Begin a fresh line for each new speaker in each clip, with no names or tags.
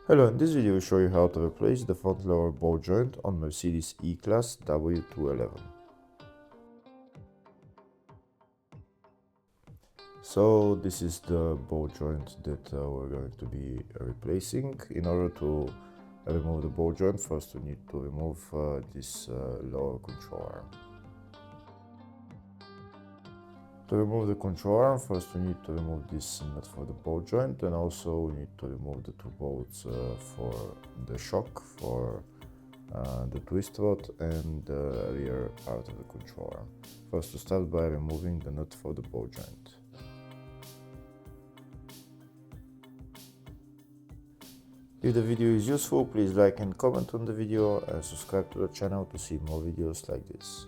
Hello, in this video I will show you how to replace the front lower ball joint on Mercedes E-Class W211. So this is the ball joint that we're going to be replacing. In order to remove the ball joint, first we need to remove this lower control arm. To remove the control arm, first we need to remove this nut for the ball joint, and also we need to remove the two bolts for the shock for the twist rod and the rear part of the control arm. First, to start by removing the nut for the ball joint. If the video is useful, please like and comment on the video and subscribe to the channel to see more videos like this.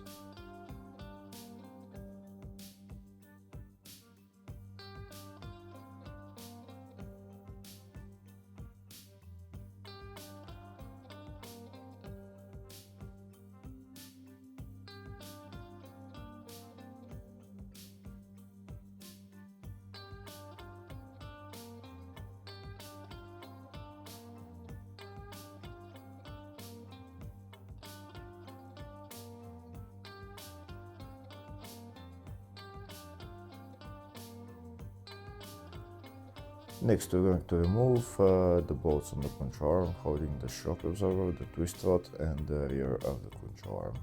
Next, we're going to remove the bolts on the control arm holding the shock absorber, the twist rod and the rear of the control arm.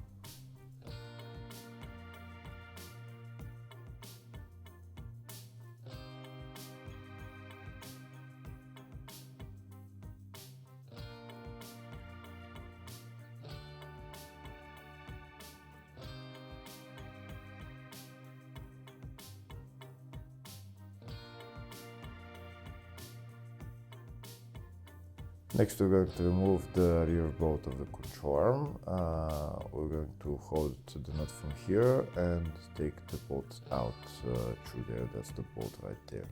Next, we're going to remove the rear bolt of the control arm. We're going to hold the nut from here and take the bolt out through there. That's the bolt right there.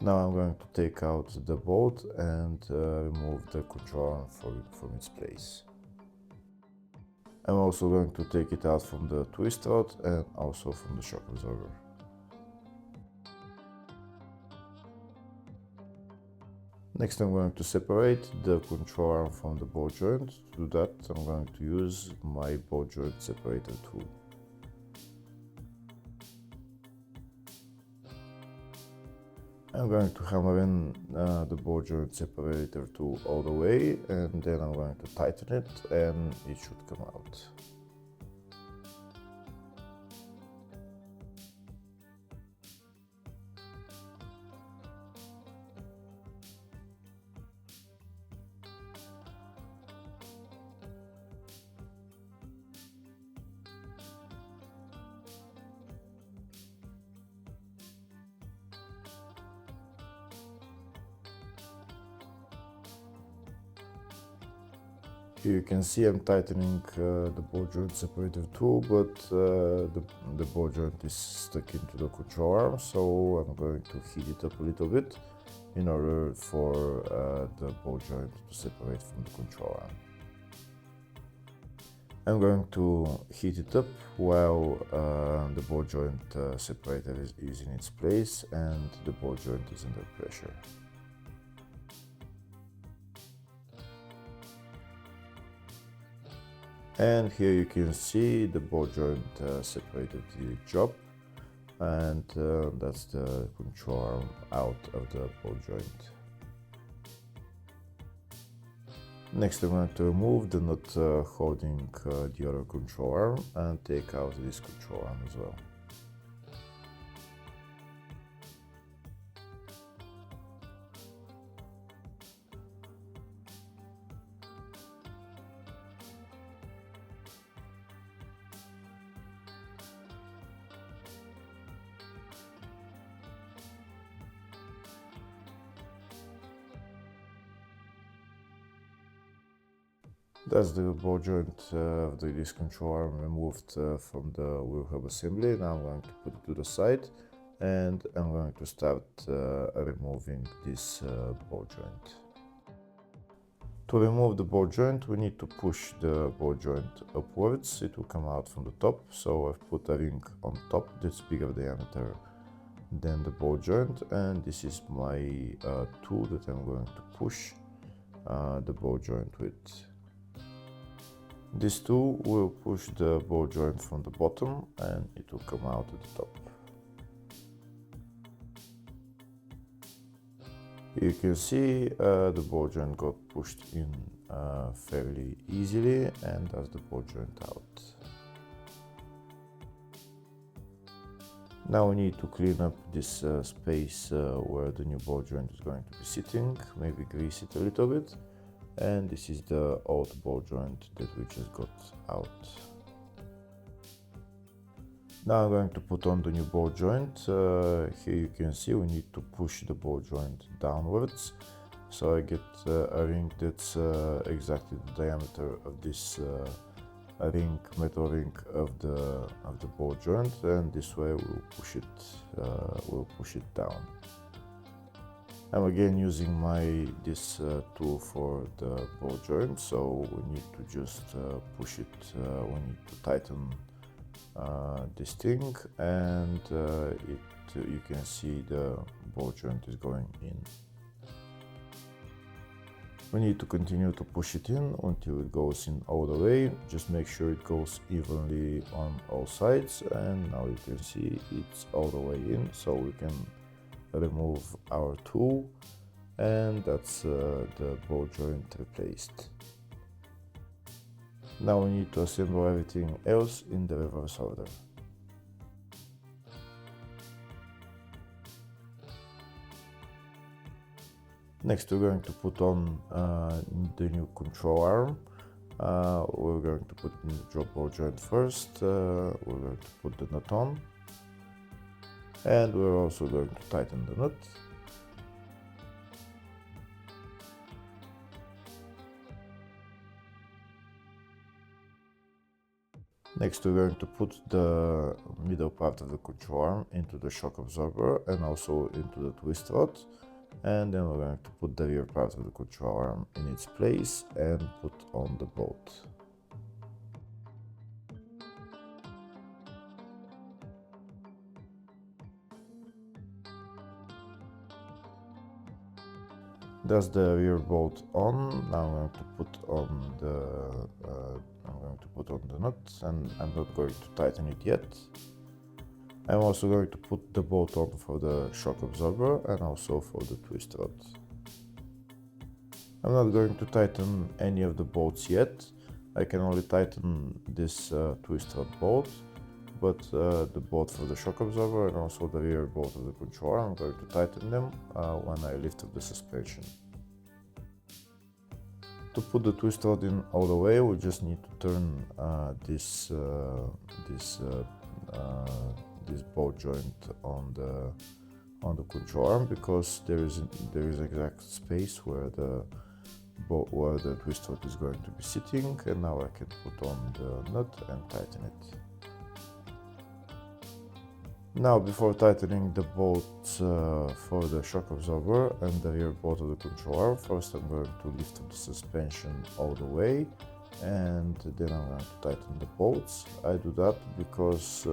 Now I'm going to take out the bolt and remove the control arm from its place. I'm also going to take it out from the twist rod and also from the shock absorber. Next, I'm going to separate the control arm from the ball joint. To do that, I'm going to use my ball joint separator tool. I'm going to hammer in the ball joint separator tool all the way, and then I'm going to tighten it and it should come out. Here you can see I'm tightening the ball joint separator tool, but the ball joint is stuck into the control arm, so I'm going to heat it up a little bit in order for the ball joint to separate from the control arm. I'm going to heat it up while the ball joint separator is in its place and the ball joint is under pressure. And here you can see the ball joint separated the job, and that's the control arm out of the ball joint. Next, I'm going to remove the nut holding the other control arm and take out this control arm as well. That's the ball joint of the disc control arm removed from the wheel hub assembly. Now I'm going to put it to the side and I'm going to start removing this ball joint. To remove the ball joint, we need to push the ball joint upwards. It will come out from the top. So I've put a ring on top that's bigger diameter than the ball joint, and this is my tool that I'm going to push the ball joint with. This tool will push the ball joint from the bottom and it will come out at the top. You can see the ball joint got pushed in fairly easily, and that's the ball joint out. Now we need to clean up this space where the new ball joint is going to be sitting, maybe grease it a little bit. And this is the old ball joint that we just got out. Now I'm going to put on the new ball joint. Here you can see we need to push the ball joint downwards. So I get a ring that's exactly the diameter of this metal ring of the ball joint, and this way we'll push it down. I'm again using this tool for the ball joint, so we need to just push it. We need to tighten this thing, and you can see the ball joint is going in. We need to continue to push it in until it goes in all the way. Just make sure it goes evenly on all sides, and now you can see it's all the way in, so we can remove our tool, and that's the ball joint replaced. Now we need to assemble everything else in the reverse order. Next we're going to put on the new control arm. We're going to put in the drop ball joint first. We're going to put the nut on. And we're also going to tighten the nut. Next we're going to put the middle part of the control arm into the shock absorber and also into the twist rod. And then we're going to put the rear part of the control arm in its place and put on the bolt. That's the rear bolt on. Now I'm going to put on the nut, and I'm not going to tighten it yet. I'm also going to put the bolt on for the shock absorber and also for the twist rod. I'm not going to tighten any of the bolts yet. I can only tighten this twist rod bolt, but the bolt for the shock absorber and also the rear bolt of the controller, I'm going to tighten them when I lift up the suspension. To put the twist rod in all the way, we just need to turn this bolt joint on the control arm, because there is exact space where the twist rod is going to be sitting, and now I can put on the nut and tighten it. Now, before tightening the bolts for the shock absorber and the rear bolt of the control arm, first I'm going to lift up the suspension all the way, and then I'm going to tighten the bolts. I do that because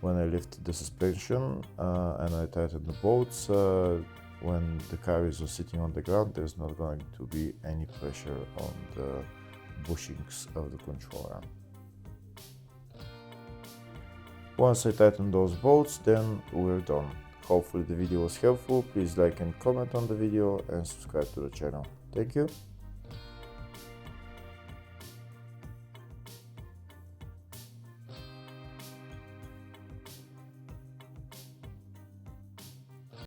when I lift the suspension and I tighten the bolts, when the car is sitting on the ground, there's not going to be any pressure on the bushings of the control arm. Once I tighten those bolts, then we're done. Hopefully the video was helpful. Please like and comment on the video and subscribe to the channel. Thank you.